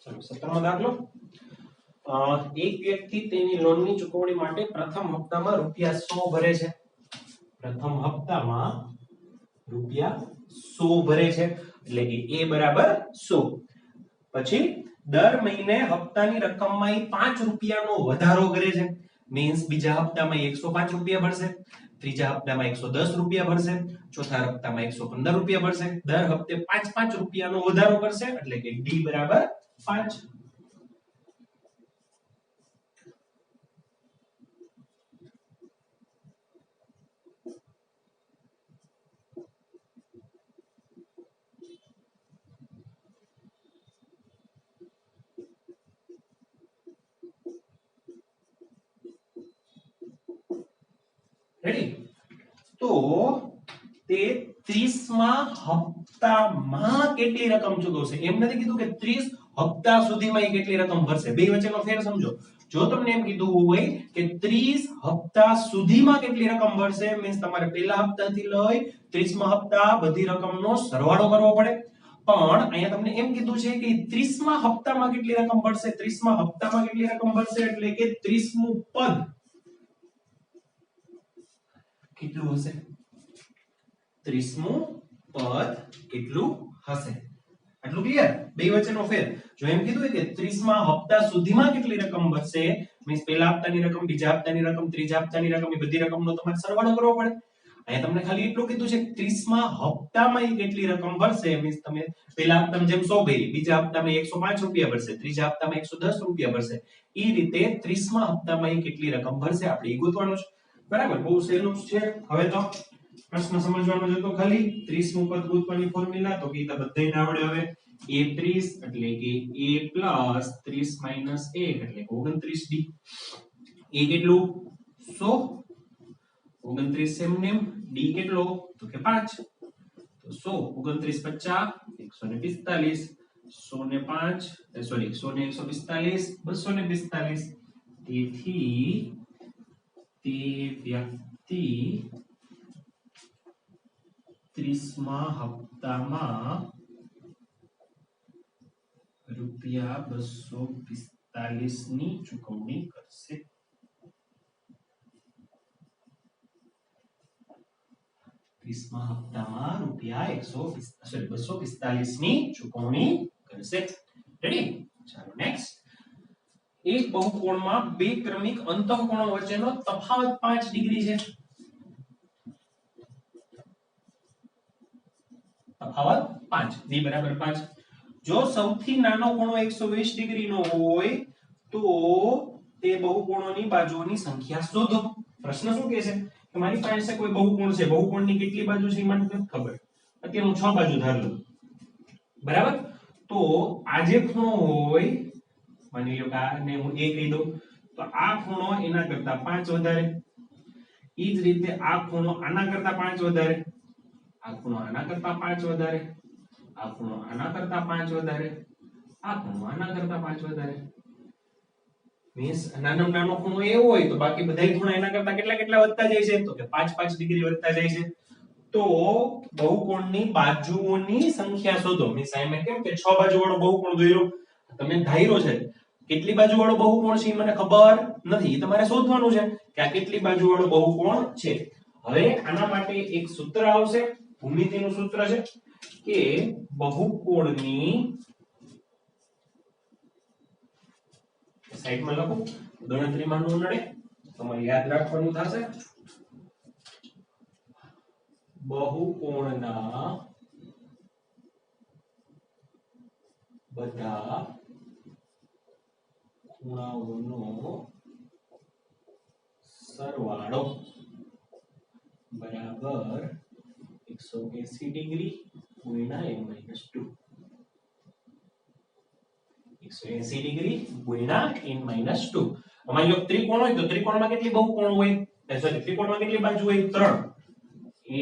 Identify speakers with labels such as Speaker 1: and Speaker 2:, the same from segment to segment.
Speaker 1: ચલો 17મો દાખલો એક વ્યક્તિ તેની લોનની ચૂકવણી માટે પ્રથમ હપ્તામાં રૂપિયા 100 ભરે છે. પ્રથમ હપ્તામાં રૂપિયા 100 ભરે છે એટલે કે a બરાબર 100. પછી દર મહિને હપ્તાની રકમમાં 5 રૂપિયાનો વધારો કરે છે. મીન્સ બીજા હપ્તામાં 105 રૂપિયા ભરશે, ત્રીજા હપ્તામાં 110 રૂપિયા ભરશે, ચોથા હપ્તામાં 115 રૂપિયા ભરશે. દર હપ્તે 5 રૂપિયાનો વધારો કરશે એટલે કે d બરાબર 5. રેડી? તો તે 30મા હપ્તામાં કેટલી રકમ ચૂકવશે? એમ નથી કીધું કે 30 હપ્તા સુધીમાં એ કેટલી રકમ ભરશે. બે વચ્ચેનો ફેર સમજો. જો તમને એમ કીધું હોય કે 30 હપ્તા સુધીમાં કેટલી રકમ ભરશે, મીન્સ તમારે પહેલા હપ્તાથી લઈ 30મા હપ્તા બધી રકમનો સરવાળો કરવો પડે. પણ અહીંયા તમને એમ કીધું છે કે 30મા હપ્તામાં કેટલી રકમ ભરશે. 30મા હપ્તામાં કેટલી રકમ ભરશે એટલે કે 30મું પદ કેટલું હશે? 30મું પદ કેટલું હશે? આટલું ક્લિયર? બે વચ્ચેનો ફેર. જો એમ કીધું હોય કે 30મા હપ્તા સુધીમાં કેટલી રકમ ભરશે, મીન્સ પહેલા હપ્તાની રકમ, બીજા હપ્તાની રકમ, ત્રીજા હપ્તાની રકમ, એ બધી રકમનો તમારે સરવાળો કરવો પડે. અહીંયા તમને ખાલી એટલું કીધું છે કે 30મા હપ્તામાં એ કેટલી રકમ ભરશે, મીન્સ તમે પહેલા હપ્તામાં જેમ 100 ભરી, બીજા હપ્તામાં 105 રૂપિયા ભરશે, ત્રીજા હપ્તામાં 110 રૂપિયા ભરશે. એ રીતે 30મા હપ્તામાં એ કેટલી રકમ ભરશે આપણે એ ગોતવાનું છે. બરાબર? બહુ સહેલું છે. હવે તો પ્રશ્ન સમજવાનો જ હતો ખાલી. 30મું પદ ગોતવાની ફોર્મ્યુલા તો કે બધાને આવડે. હવે a 30 એટલે કે a + 30 - 1 એટલે 29d. a કેટલું? 100. 29 એમને એમ. d કેટલો? તો કે 5. તો 100 29 50 145. 100 ને 5 સોરી 100 ને 145 245. તેથી તે વ્યક્તિ 30મા હપ્તામાં રૂપિયા 245 ની ચૂકવણી કરશે. હપ્તામાં રૂપિયા 245 ની ચૂકવણી કરશે. રેડી? ચાલો નેક્સ્ટ. એક બહુકોણમાં બે ક્રમિક અંતઃકોણો વચ્ચેનો તફાવત 5 ડિગ્રી છે. તફાવત 5, d બરાબર 5. જો સૌથી નાનો ખૂણો 120 ડિગ્રીનો હોય તો તે બહુકોણોની બાજુઓની સંખ્યા શોધો. પ્રશ્ન શું કહે છે કે મારી પાસે કોઈ બહુકોણ છે, બહુકોણની કેટલી બાજુ છે એ મને નથી ખબર. અત્યારે હું 6 બાજુ ધાર લઉં. બરાબર? તો આ જે ખૂણો હોય, માની લો કે આને હું a કહી દઉં, તો આ ખૂણો એના કરતા 5 વધારે. ઈ જ રીતે આ ખૂણો આના કરતા 5 વધારે. આ ખૂણો આના કરતા 5 વધારે. આ ખૂણો આના કરતા 5 વધારે. આ ખૂણો આના કરતા 5 વધારે. મીન્સ નાનામાં નાનો ખૂણો એ હોય તો બાકી બધાય ખૂણા એના કરતા કેટલા વધતા જાય છે? તો કે 5 ડિગ્રી વધતા જાય છે. તો બહુકોણની બાજુઓની સંખ્યા શોધો. મીન્સ આ મેં કેમ કે 6 બાજુવાળો બહુકોણ દોર્યો. તમે ધાર્યો છે કેટલી બાજુવાળો બહુકોણ છે એ મને ખબર નથી. એ તમારે શોધવાનું છે કે આ કેટલી બાજુવાળો બહુકોણ છે. હવે આના માટે એક સૂત્ર આવશે. ભૂમિતિનું સૂત્ર છે કે બહુકોણની સાઈડમાં લખો, ગણતરીમાં નો નડે, તમારે યાદ રાખવાનું થશે. બહુકોણના બધા ખૂણાઓનો સરવાળો બરાબર 180 ડિગ્રી ગુણ્યા n - 2. 180 ડિગ્રી ગુણ્યા n - 2. અમારી જો ત્રિકોણ હોય તો ત્રિકોણમાં કેટલી બહુકોણ હોય? સોરી, ત્રિકોણમાં કેટલી બાજુ હોય? 3.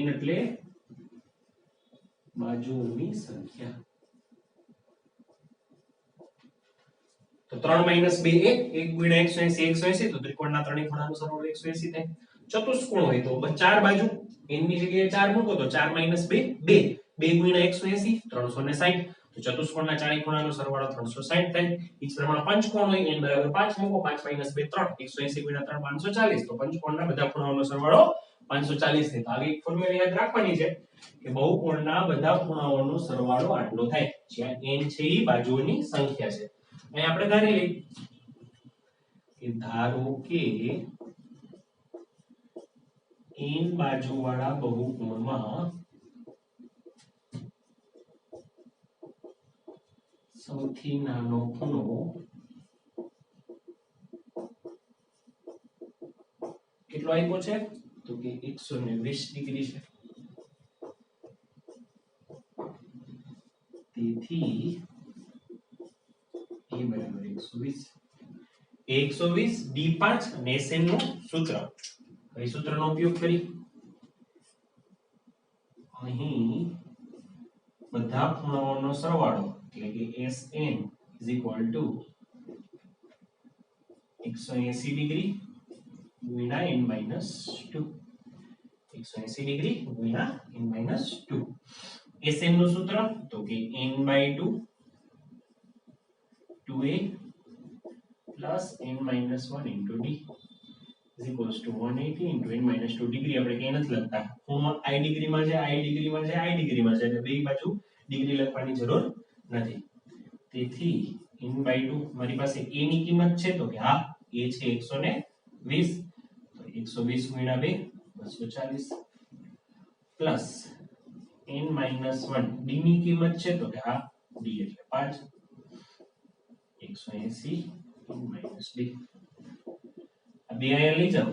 Speaker 1: n એટલે બાજુઓની સંખ્યા. તો 3 - 2 1. 1 ગુણ્યા 180 180. તો ત્રિકોણના ત્રણેય ખૂણાનો સરવાળો 180 થાય. ચતુષ્કોણ હોય તો 4 બાજુ, n ની જગ્યાએ 4 મૂકો તો 4 - 2 2. 2 ગુણ્યા 180 360. તો ચતુષ્કોણના ચારે ખૂણાનો સરવાળો 360 થાય. ઈ જ પ્રમાણે પંચકોણ હોય n બરાબર 5 મૂકો. 5 - 2 3 180 * 3 540. તો પંચકોણના બધા ખૂણાઓનો સરવાળો 540 થાય. તો આવી એક ફોર્મ્યુલા યાદ રાખવાની છે કે બહુકોણના બધા ખૂણાઓનો સરવાળો આટલો થાય, જ્યાં n છે ઈ બાજુઓની સંખ્યા છે. અહીં આપણે ધારી લઈએ કે ધારો કે n બાજુવાળા બહુકોણમાં સૌથી નાનો ખૂણો કેટલો આપ્યો છે? તો કે 120 ડિગ્રી છે. તેથી a બરાબર 120. a 120 d5 અને sn નું સૂત્ર. કઈ સૂત્રનો ઉપયોગ કરી? અહીં બધા ખૂણાઓનો સરવાળો એટલે કે Sn = 180 ડિગ્રી ગુણ્યા n - 2. 180 ડિગ્રી ગુણ્યા n - 2. Sn નું સૂત્ર તો કે n/2 2a plus n - 1 into d is equals to 180 into n - 2 degree. આપણે કઈ નથી લખતા, ખૂણો i ડિગ્રીમાં છે, i ડિગ્રીમાં છે, i ડિગ્રીમાં છે, એટલે બે બાજુ ડિગ્રી લખવાની જરૂર નથી. તેથી n/2 મારી પાસે a ની કિંમત છે તો કે હા a છે 120, તો 120 ગુણ્યા 2 240 પ્લસ n - 1 d ની કિંમત છે તો કે હા d એટલે 5 180 n - 2. આ બે આયા લઈ જાવ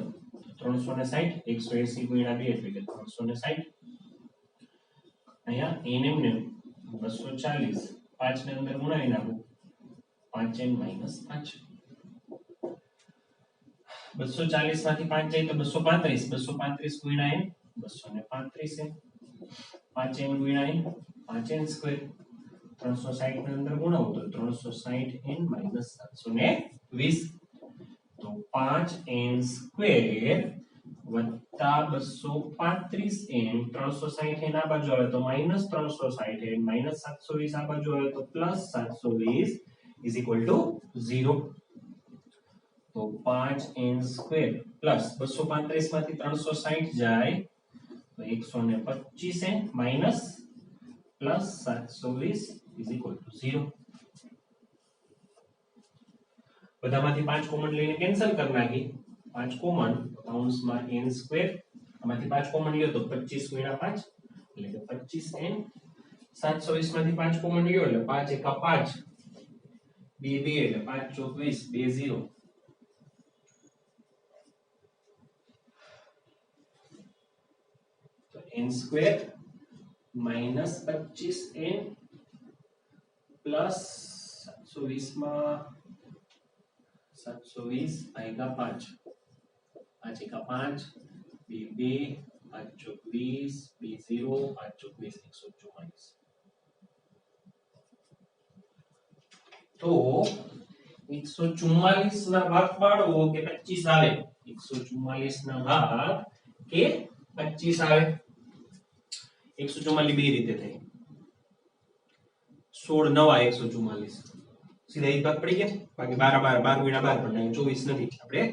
Speaker 1: તો 360 180 ગુણ્યા 2 એટલે કે 360. અહીંયા n એમ ને 240 5 ને અંદર ગુણાવી નાખો 5n - 5. 240 માંથી 5 જાય તો 235 235 ગુણ્યા n 235 n 5n ગુણ્યા n 5n સ્ક્વેર 360 ને અંદર ગુણાવો તો 360n - 720. તો 5n સ્ક્વેર વત્તા 235n 360n આ બાજુ આવે તો -360n -720 આ બાજુ આવે તો +720 is equal to 0. તો 5n સ્ક્વેર પ્લસ 235 માંથી 360 જાય તો 125n minus plus 720 is equal to 0. બધામાંથી 5 કોમન લઈને કેન્સલ કરી નાખી. 5 કોમન કૌંસમાં n સ્ક્વેર, આમાંથી 5 કોમન લ્યો તો 25 ગુણ્યા 5 એટલે કે 25n. 720 માંથી 5 કોમન લ્યો એટલે 5 એકા 5 2 2 એટલે 5 ચોક 20 2 0. તો n square minus 25n plus 720 માં 720 ભાગ્યા 5 5 એકા 5 2 2 5 ચોક 20 2 0 5 ચોક 20 144. તો 144 ના ભાગ પાડવો કે 25 આવે? 144 ના ભાગ કે 25 આવે? 144 બે રીતે થાય. 16 નવા 144 સીધા એક ભાગ પડી ગયા. બાકી 12 ગુણ્યા 12 પણ 24 નથી. આપણે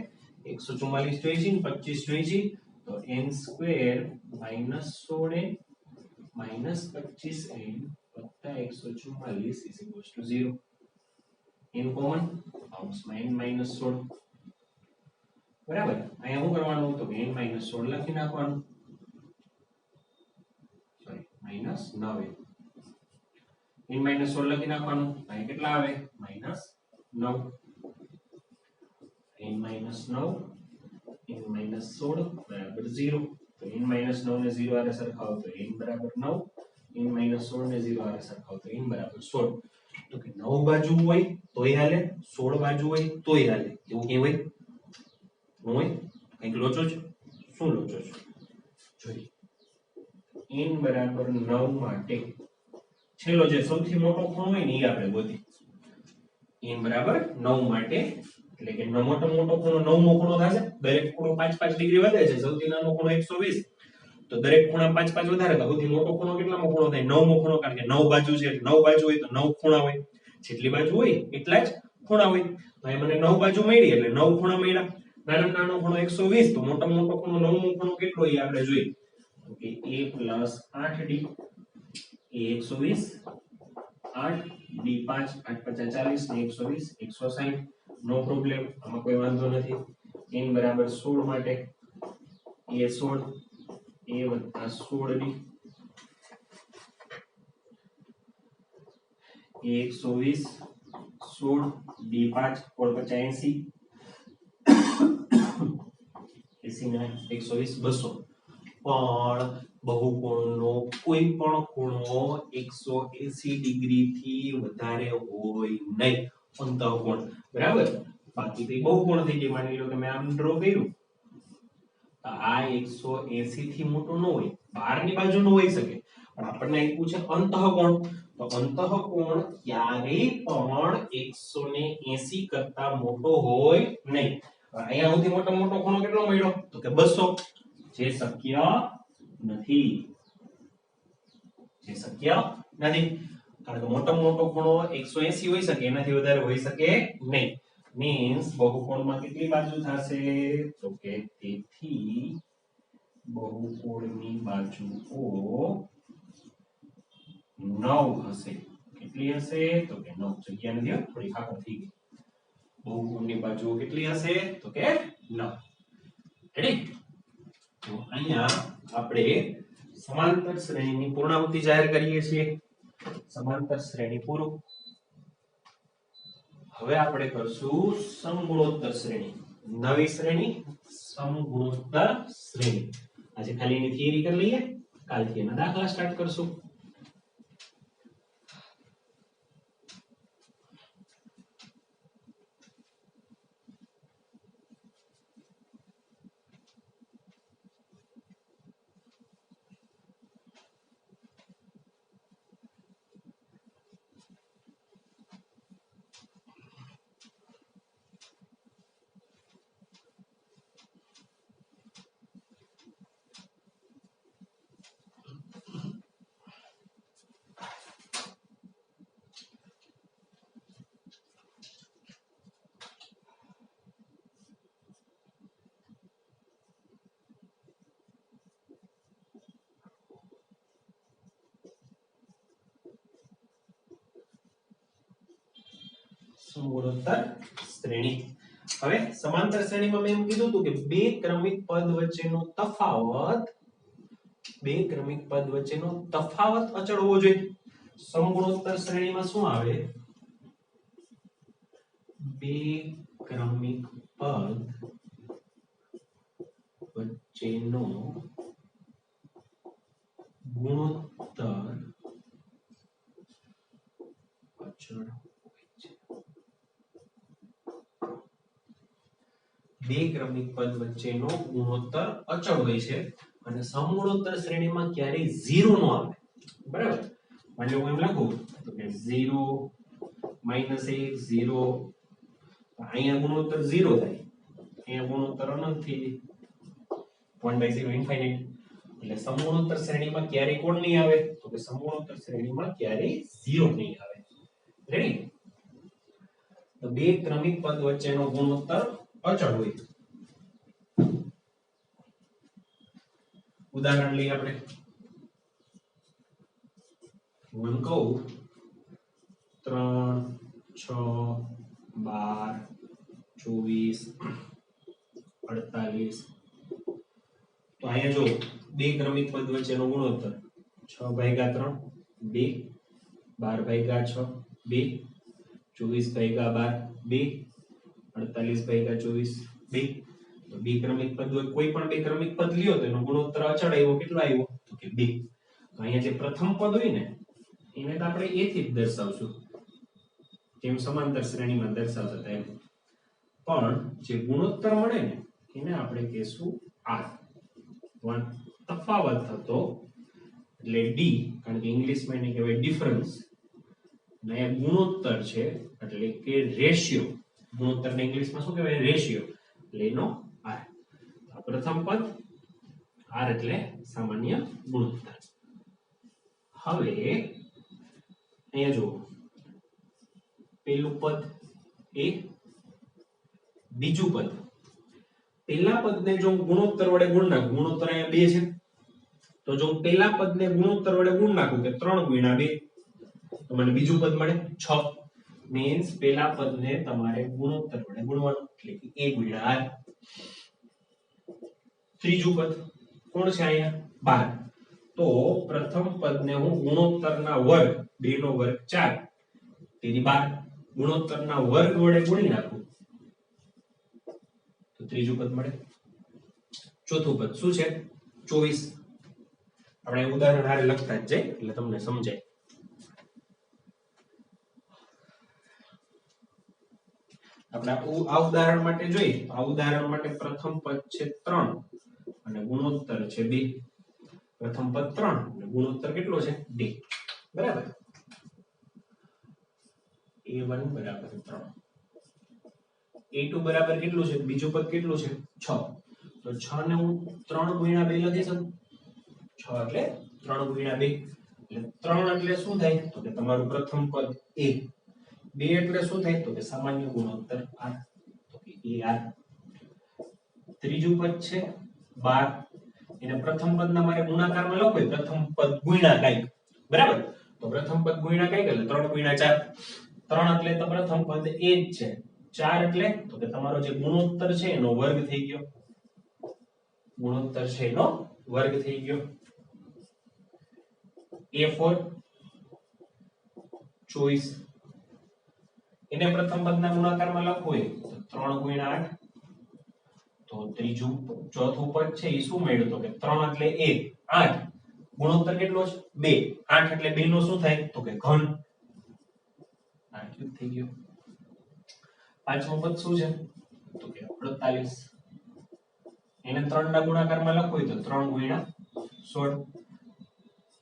Speaker 1: 144 જોઈએ છે ને 25 જોઈએ છે. તો n square minus 16n minus 25n વત્તા 144 is equals to 0. n common કૌંસમાં n માઈનસ 16. બરાબર. અહીંયા શું કરવાનું? તો n માઈનસ 16 લખી નાખવાનું. સોરી માઈનસ 9 n માઈનસ 16 લખી નાખવાનું. અહીં કેટલા આવે? Minus 9. n minus 9 n minus 16 બરાબર 0. તો n માઈનસ 9 ને 0 આરે સરખાવો તો n બરાબર 9, n માઈનસ 16 ને 0 આરે સરખાવો તો n બરાબર 16. તો કે 9 બાજુ હોય તોય હાલે, 16 બાજુ હોય તોય હાલે. એવું કે હોય? ન હોય? કંઈક લોચો છે? શું લોચો છે? જોઈએ. n બરાબર 9 માટે છેલ્લો જે સૌથી મોટો ખૂણો હોય ને એ આપણે ગોતી. n બરાબર 9 માટે એટલે કે મોટો ખૂણો 9મો ખૂણો થશે. દરેક ખૂણો 5 5 ડિગ્રી વધે છે. સૌથી નાનો ખૂણો 120. તો દરેક ખૂણા 5 5 વધારે તો સૌથી મોટો ખૂણો કેટલામો ખૂણો થાય? 9મો ખૂણો, કારણ કે 9 બાજુ છે એટલે 9 બાજુ હોય તો 9 ખૂણા હોય, જેટલી બાજુ હોય એટલા જ ખૂણા હોય. તો અહીં મને 9 બાજુ મળી એટલે 9 ખૂણા મળ્યા. નાનામાં નાનો ખૂણો 120, તો મોટામાં મોટો ખૂણો 9મો ખૂણો કેટલો એ આપણે જોઈએ. તો કે a + 8d, એ 120, 8 d 5, 8 × 40 ને 120, 160. નો પ્રોબ્લેમ, આમાં કોઈ વાંધો નથી. n = 16 માટે a 16, a + 16d, a 120, 16 d 5, 4 × 80, 80 ને 120, 200. પણ બહુકોણનો કોઈ પણ ખૂણો 180 ડિગ્રી થી વધારે હોય નહીં, અંતઃકોણ, બરાબર. બાકી તો બહુકોણ થઈ જાય. માની લો કે મેં આમ ડ્રો કર્યું, તો આ 180 થી મોટો ન હોય, બહારની બાજુ ન હોઈ શકે, પણ આપણને આપ્યું છે અંતઃકોણ. તો અંતઃકોણ ક્યારેય પણ 180 કરતા મોટો હોય નહીં. અહીંયા સૌથી મોટો ખૂણો કેટલો મળ્યો? તો કે 200, જે શક્ય નથી. જે શક્ય નથી, કારણ કે મોટામાં મોટો ખૂણો 180 હોઈ શકે, એનાથી વધારે હોઈ શકે નહીં. મીન્સ બહુકોણમાં કેટલી બાજુ થશે? તો કે તેથી બહુકોણની બાજુઓ 9 હશે. કેટલી હશે? તો કે 9. જગ્યા નથી, થોડી ખાકર થઈ ગઈ. બહુકોણની બાજુઓ કેટલી હશે? તો કે 9. રેડી? તો અહીંયા આપણે સમાંતર શ્રેણીની પૂર્ણાંકિત જાહેર કરીએ છીએ. સમાંતર શ્રેણી પૂરું. હવે આપણે કરશું સમગુણોત્તર શ્રેણી. નવી શ્રેણી સમગુણોત્તર શ્રેણી. આજે ખાલી એની થિયરી કરી લઈએ, કાલથી એના દાખલા સ્ટાર્ટ કરશું. સમગુણોત્તર શ્રેણી. હવે સમાંતર શ્રેણીમાં મેં એમ કીધું હતું કે બે ક્રમિક પદ વચ્ચેનો તફાવત અચળ હોવો જોઈએ. સમગુણોત્તર શ્રેણીમાં શું આવે? બે ક્રમિક પદ વચ્ચેનો ગુણોત્તર અચળ. બે ક્રમિક પદ વચ્ચેનો ગુણોત્તર અચળ હોય છે અને સમગુણોત્તર શ્રેણીમાં ક્યારેય 0 નો આવે, બરાબર. માની લો હું એમ લખું તો કે 0 -1 0, અહીંયા ગુણોત્તર 0 થાય, અહીંયા ગુણોત્તર અનંત થઈ જાય, 1/0 ઇન્ફાઇનાઇટ. એટલે સમગુણોત્તર શ્રેણીમાં ક્યારેય કોણ નહીં આવે? તો કે સમગુણોત્તર શ્રેણીમાં ક્યારેય 0 નહીં આવે. રેડી? તો બે ક્રમિક પદ વચ્ચેનો ગુણોત્તર અચળ હોય. ઉદાહરણ લઈએ આપણે. હું એમ કહું 3, 6, 12, 24, 48. તો અહીંયા જો બે ક્રમિક પદ વચ્ચેનો ગુણોત્તર 6/3 2, 12/6 2, 24/12 2, 48/24 2. તો બે ક્રમિક પદ હોય, કોઈ પણ બે ક્રમિક પદ લ્યો તો એનો ગુણોત્તર અચળ આવ્યો, કેટલો આવ્યો? તો કે 2. તો અહીંયા જે પ્રથમ પદ હોય ને એને તો આપણે a થી જ દર્શાવશું, જેમ સમાંતર શ્રેણીમાં દર્શાવતા હતા એમ. પણ જે ગુણોત્તર મળે ને એને આપણે કહેશું r. તફાવત થતો એટલે d, કારણ કે ઇંગ્લિશમાં એને કહેવાય ડિફરન્સ, અને એ ગુણોત્તર છે એટલે કે રેશિયો. ગુણોત્તરને ઇંગ્લિશમાં શું કહેવાય? રેશિયો. એટલે એનો r. પ્રથમ પદ r એટલે સામાન્ય ગુણોત્તર. હવે અહીંયા જુઓ, પેલું પદ એ, બીજું પદ. પેલા પદને જો ગુણોત્તર વડે ગુણ નાખું, ગુણોત્તર અહીંયા 2 છે, તો જો પેલા પદને ગુણોત્તર વડે ગુણ નાખું કે 3 ગુણ્યા 2, તો મને બીજું પદ મળે 6. મીન્સ પેલા પદને તમારે ગુણોત્તર વડે ગુણવાનું, એટલે કે a ગુણ્યા r. ત્રીજું પદ કોણ છે અહીંયા? 12. તો પ્રથમ પદને હું ગુણોત્તરના વર્ગ, 2 નો વર્ગ 4, તેથી 12 ગુણોત્તરના વર્ગ વડે ગુણી નાખું તો ત્રીજું પદ મળે. ચોથું પદ શું છે? 24. આપણે ઉદાહરણ હારે લખતા જ જઈએ એટલે તમને સમજાય. આપણે આ ઉદાહરણ માટે જોઈએ, આ ઉદાહરણ માટે પ્રથમ પદ છે 3 અને ગુણોત્તર છે 2. પ્રથમ પદ 3 અને ગુણોત્તર કેટલો છે? 2. બરાબર. a1 બરાબર 3, a2 બરાબર કેટલું છે? બીજું પદ કેટલું છે? 6. તો 6 ને હું 3 ગુણ્યા 2 લખી શકું. 6 એટલે 3 ગુણ્યા 2, એટલે 3 એટલે શું થાય? તો કે તમારું પ્રથમ પદ a. 2 એટલે શું થાય? તો કે સામાન્ય ગુણોત્તર r, તો કે ar. ત્રીજું પદ છે 12. એને પ્રથમ પદના મારે ગુણાકારમાં લખવું, પ્રથમ પદ ગુણ્યા કાંઈક. બરાબર. તો પ્રથમ પદ ગુણ્યા કાંઈક એટલે 3 ગુણ્યા 4. 3 એટલે તો પ્રથમ પદ a જ છે. 4 એટલે તો કે તમારો જે ગુણોત્તર છે એનો વર્ગ થઈ ગયો. ગુણોત્તર છે એનો વર્ગ થઈ ગયો. a4 24. એને પ્રથમ પદના ગુણાકારમાં લખવું હોય તો 3 ગુણ્યા 8. તો ત્રીજું ચોથું પદ છે એ શું મળ્યું? તો કે 3 એટલે 1, 8. ગુણોત્તર કેટલો છે? 2. 8 એટલે 2 નો શું થાય? તો કે ઘન. 8 થઈ ગયો. પાંચમું પદ શું છે? તો કે 48. એને 3 ના ગુણાકારમાં લખવું હોય તો 3 ગુણ્યા 16.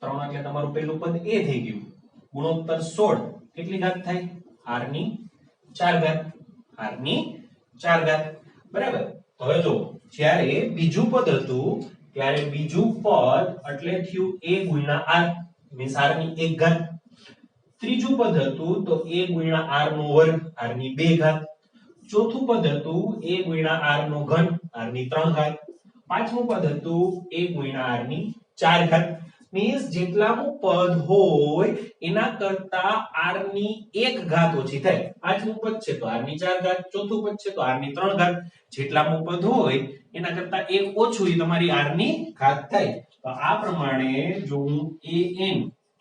Speaker 1: 3 એટલે તમારું પહેલું પદ a થઈ ગયું. ગુણોત્તર 16 કેટલી ઘાત થાય? r ની 4 ઘાત. r ની 4 ઘાત. બરાબર. હવે જો જ્યારે બીજું પદ હતું ત્યારે બીજું પદ એટલે થયું a ગુણ્યા r, મીન્સ r ની 1 ઘાત. ત્રીજું પદ હતું તો a ગુણ્યા r નો વર્ગ, r ની 2 ઘાત. ચોથું પદ હતું a ગુણ્યા r નો ઘન, r ની 3 ઘાત. પાંચમું પદ હતું a ગુણ્યા r ની 4 ઘાત. મીન્સ જેટલાનું પદ હોય એના કરતા r ની 1 ઘાત ઓછી થાય. પાંચમું પદ છે તો r ની 4 ઘાત, ચોથું પદ છે તો r ની 3 ઘાત. જેટલાનું પદ હોય એના કરતા 1 ઓછું એ તમારી r ની ઘાત થાય. તો આ પ્રમાણે જો હું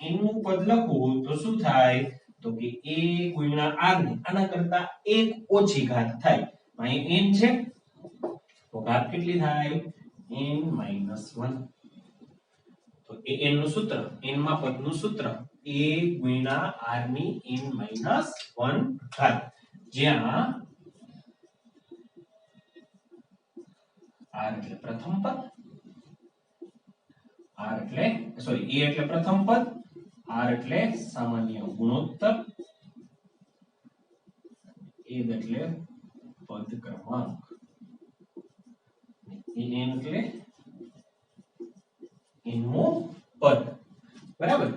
Speaker 1: n નું પદ લખું તો શું થાય? તો કે a ગુણ્યા r ની આના કરતા 1 ઓછી ઘાત થાય. અહીં n છે તો ઘાત કેટલી થાય? n - 1. તો an નું સૂત્ર, n માં પદનું સૂત્ર a ગુણ્યા r ની n - 1 ઘાત, જ્યાં r એટલે પ્રથમ પદ, r એટલે સોરી a એટલે પ્રથમ પદ, r એટલે સામાન્ય ગુણોત્તર, a એટલે પદ ક્રમાંક, n એટલે n નું પદ. બરાબર.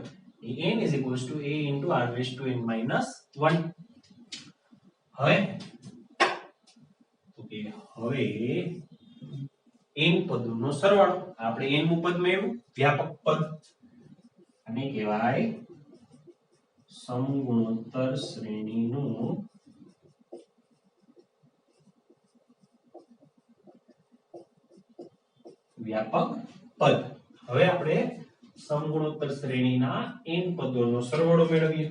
Speaker 1: n is equals to a into r raised to n minus 1. હવે તો કે હવે n પદોનો સરવાળો, આપણે n નું પદ મેળવ્યું, વ્યાપક પદ, અને કહેવાય સમગુણોત્તર શ્રેણીનું વ્યાપક પદ. હવે આપણે સમગુણોત્તર શ્રેણીના n પદોનો સરવાળો મેળવીએ.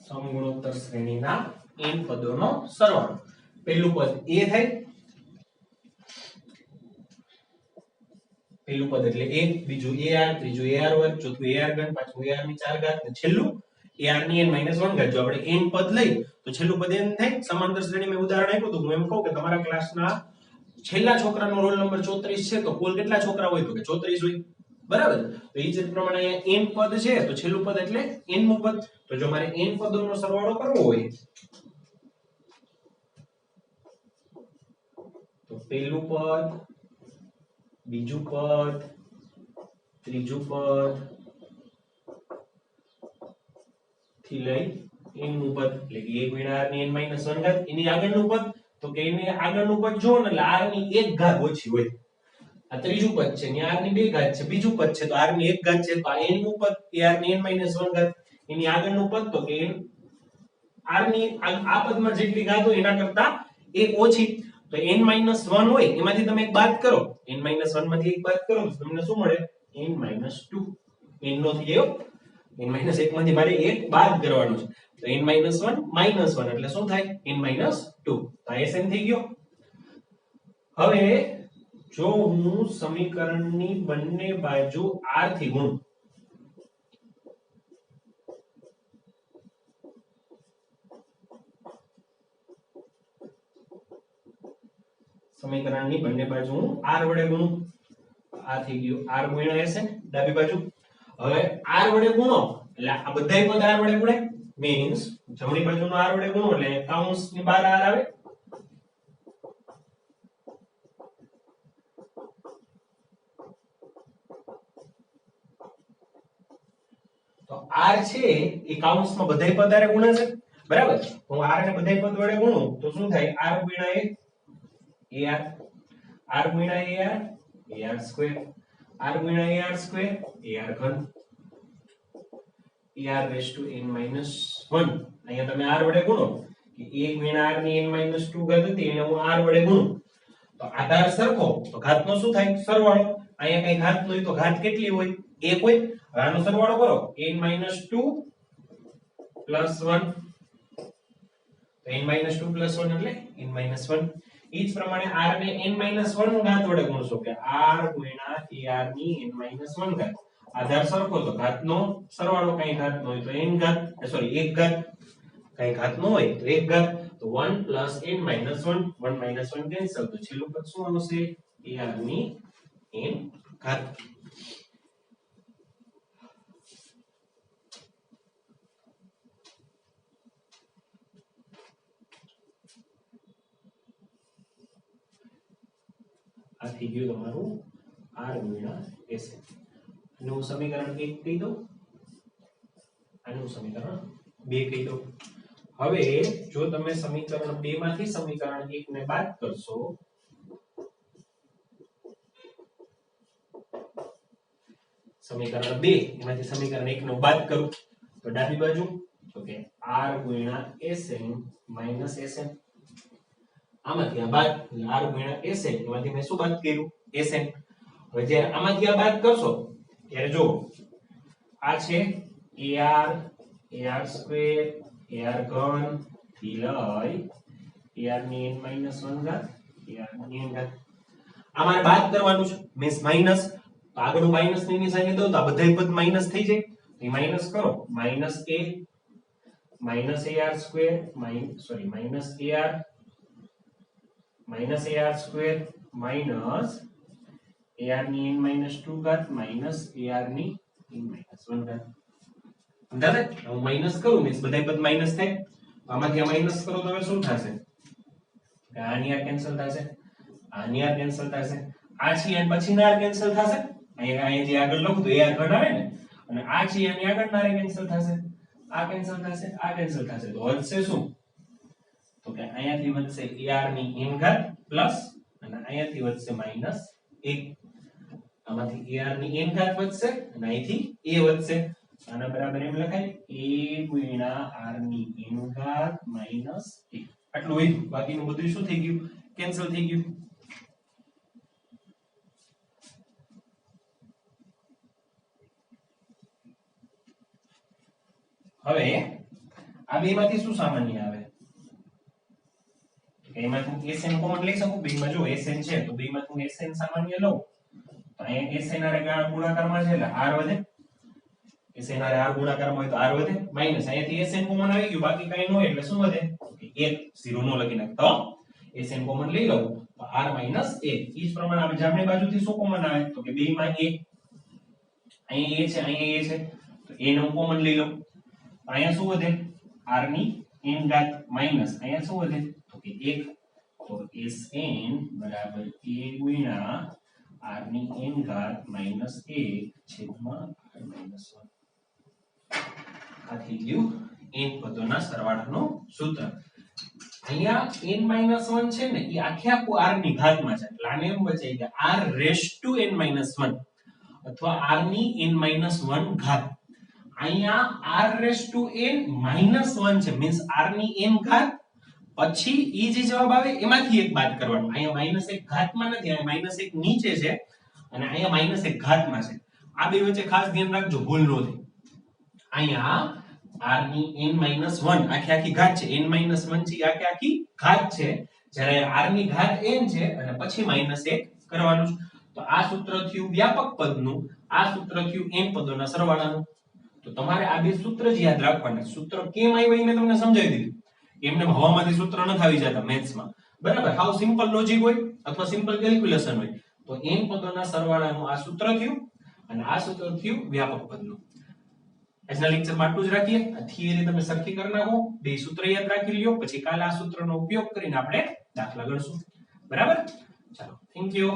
Speaker 1: સમગુણોત્તર શ્રેણીના n પદોનો સરવાળો. પહેલું પદ a થાય, પહેલું પદ એટલે a, બીજું ar, ત્રીજું ar વર્ગ, ચોથું ar ઘન, પાંચમું ar ની 4 ઘાત, અને છેલ્લું ar ની n - 1 ઘાત. જો આપણે n પદ લઈ તો છેલ્લું પદ એમ થાય સમાંતર શ્રેણી મેં ઉદાહરણ આપ્યું તો હું એમ કહું કે તમારા ક્લાસના છેલ્લા છોકરાનો રોલ નંબર 34 છે તો કુલ કેટલા છોકરા હોય તો કે 34 હોય બરાબર તો એ જ પ્રમાણે અહીંયા n પદ છે તો છેલ્લું પદ એટલે n નું પદ તો જો મારે n પદોનો સરવાળો કરવો હોય તો પહેલું પદ બીજું પદ ત્રીજું પદ થી લઈ n નું પદ એટલે કે 1 ગુણ્યા r ની n - 1 ઘાત એની આગળનું પદ તો કે એને આગળનું પદ જો ને એટલે r ની 1 ઘાત ઓછી હોય આ ત્રીજું પદ છે ને r ની 2 ઘાત છે બીજું પદ છે તો r ની 1 ઘાત છે તો આ n નું પદ એ r ની n - 1 ઘાત એની આગળનું પદ તો કે r ની આ પદમાં જેટલી ઘાત હોય એના કરતા 1 ઓછી તો n - 1 હોય એમાંથી તમે એક બાદ કરો n - 1 માંથી એક બાદ કરો તો તમને શું મળે n - 2 n નો થઈ ગયો n - 1 માંથી મારે એક બાદ કરવાનો છે તો n - 1 - 1 એટલે શું થાય n - 2 તો આ Sn થઈ ગયો હવે જો હું સમીકરણની બંને બાજુ r થી ગુણું સમીકરણની બંને બાજુ હું r વડે ગુણું આ થઈ ગયું r ગુણ્યા Sn ડાબી બાજુ હવે r વડે ગુણો એટલે આ બધાય પદ r વડે ગુણે મીન્સ જમણી બાજુનો r વડે ગુણો એટલે કૌંસની બહાર r આવે તો r છે એ કૌંસમાં બધાય પદ r ગુણે છે બરાબર હું r ને બધાય પદ વડે ગુણું તો શું થાય r ગુણ્યા ar r ગુણ્યા ar સ્ક્વેર r ગુણ્યા ar સ્ક્વેર ar ઘન ar રેઝ ટુ n - 1 અહીંયા તમે r વડે ગુણો કે 1 ગુણ્યા r ની n - 2 ઘાત હતી એને હું r વડે ગુણું તો આધાર સરખો તો ઘાતનો શું થાય સરવાળો અહીંયા કઈ ઘાત હોય તો ઘાત કેટલી હોય 1 હોય હવે આનો સરવાળો કરો n - 2 + 1 તો n - 2 + 1 એટલે n - 1 ઈ જ પ્રમાણે r ને n - 1 ઘાત વડે ગુણશો કે r ગુણ્યા ar ની n - 1 ઘાત આધાર સરખો તો ઘાતનો સરવાળો કઈ ઘાત નો હોય તો n ઘાત સોરી 1 ઘાત કઈ ઘાત નો હોય તો 1 ઘાત તો 1 + n - 1 1 - 1 કેન્સલ તો છેલ્લું પદ શું આવશે ar ની n ઘાત આ થઈ ગયું તમારું r ગુણ્યા Sn નું સમીકરણ 1 કહી દો આનું સમીકરણ 2 કહી દો હવે જો તમે સમીકરણ 2 માંથી સમીકરણ 1 ને બાદ કરશો સમીકરણ 2 એમાંથી સમીકરણ 1 નો બાદ કરું તો ડાબી બાજુ તો કે r ગુણ્યા Sn - Sn આમાંથી આ બાદ r ગુણ્યા Sn એમાંથી મેં શું બાદ કર્યું Sn હવે જ્યારે આમાંથી આ બાદ કરશો ત્યારે જો આ છે ar સ્ક્વેર ar ઘન થી લઈ ar ની n - 1 ઘાત ar ની n ઘાત અમારે બાદ કરવાનું છે મીન્સ માઈનસ તો આગળનું માઈનસ ની નિશાની દઉં તો આ બધાય પદ માઈનસ થઈ જાય તો માઈનસ કરો -a ar square ar square ar ની n - 2 ઘાત ar ની n - 1 ઘાત સમજાવે હું માઈનસ કરું મીન્સ બધાય પદ માઈનસ થાય આમાંથી આ માઈનસ કરો તો હવે શું થશે કે આની આ કેન્સલ થશે આની આ કેન્સલ થશે આ છે અને પછી ના કેન્સલ થશે અહીંયા જે આગળ લખું તો એ આ ઘન આવે ને અને આ છે અને આગળ ના કેન્સલ થશે આ કેન્સલ થશે આ કેન્સલ થશે તો વધશે શું તો કે અહીંયાથી વધશે ar ની n ઘાત પ્લસ અને અહીંયાથી વધશે -1 આમાંથી ar ની n ઘાત વધશે અને અહીંથી a વધશે આના બરાબર એમ લખાય a ગુણ્યા r ની n ઘાત -1 આટલું હોય બાકીનું બધું શું થઈ ગયું કેન્સલ થઈ ગયું હવે આ બે માંથી શું સામાન્ય આવે એમાંથી Sn કોમન લઈ શકું બેમાં જો Sn છે તો બેમાં હું Sn સામાન્ય લઉં તો અહીંયા Sn આરે ગુણાકારમાં છે એટલે r વધે SN હારે r ગુણાકારમાં હોય તો r વધે માઈનસ અહીંયાથી SN કોમન આવી ગયું બાકી કાઈ ન હોય એટલે શું વધે કે 1 0 નો લખી નાખતો SN કોમન લઈ લઉં તો r 1 ઈ જ પ્રમાણે આપણે જમણી બાજુથી શું કોમન આવે તો કે 2 માં 1 અહીંયા a છે તો a નો કોમન લઈ લઉં અહીંયા શું વધે r ની n ઘાત માઈનસ અહીંયા શું વધે તો કે 1 તો SN બરાબર a ગુણ્યા r ની n ઘાત માઈનસ 1 છેદમાં r માઈનસ 1 આ થઈ ગયું n પદોના સરવાળાનું સૂત્ર અહીંયા n માઈનસ 1 છે ને એ આખે આખું r ની ઘાતમાં છે એટલે આને એમ બચાઈ કે r raise to n minus 1 અથવા r ની n માઈનસ 1 ઘાત અહીંયા r raise to n minus 1 છે મીન્સ r ની n ઘાત પછી ઈ જે જવાબ આવે એમાંથી એક બાદ કરવાનો અહીંયા માઈનસ 1 ઘાતમાં નથી અહીંયા માઈનસ 1 નીચે છે અને અહીંયા માઈનસ 1 ઘાતમાં છે આ બે વચ્ચે ખાસ ધ્યાન રાખજો ભૂલ ન થાય અહીંયા r ની n માઈનસ 1 આખી ઘાત છે n માઈનસ 1 છે આખી આખી ઘાત છે જ્યારે r ની ઘાત n છે અને પછી માઈનસ 1 કરવાનું છે તો આ સૂત્ર થયું વ્યાપક પદનું આ સૂત્ર થયું n પદોના સરવાળાનું તો તમારે આ બે સૂત્ર જ યાદ રાખવાના સૂત્ર કેમ આવ્યા એ મેં તમને સમજાવી દીધું એમને હવામાંથી સૂત્ર ન આવી જતા મેથ્સમાં બરાબર હાવ સિમ્પલ લોજિક હોય અથવા સિમ્પલ કેલ્ક્યુલેશન હોય તો n પદોના સરવાળાનું આ સૂત્ર થયું અને આ સૂત્ર થયું વ્યાપક પદનું આજના લેક્ચરમાં આટલું જ રાખીએ આ થિયરી તમે સરખી કરી નાખો બે સૂત્ર યાદ રાખી લ્યો પછી કાલે આ સૂત્રનો ઉપયોગ કરીને આપણે દાખલા ગણશું બરાબર ચાલો થેન્ક યુ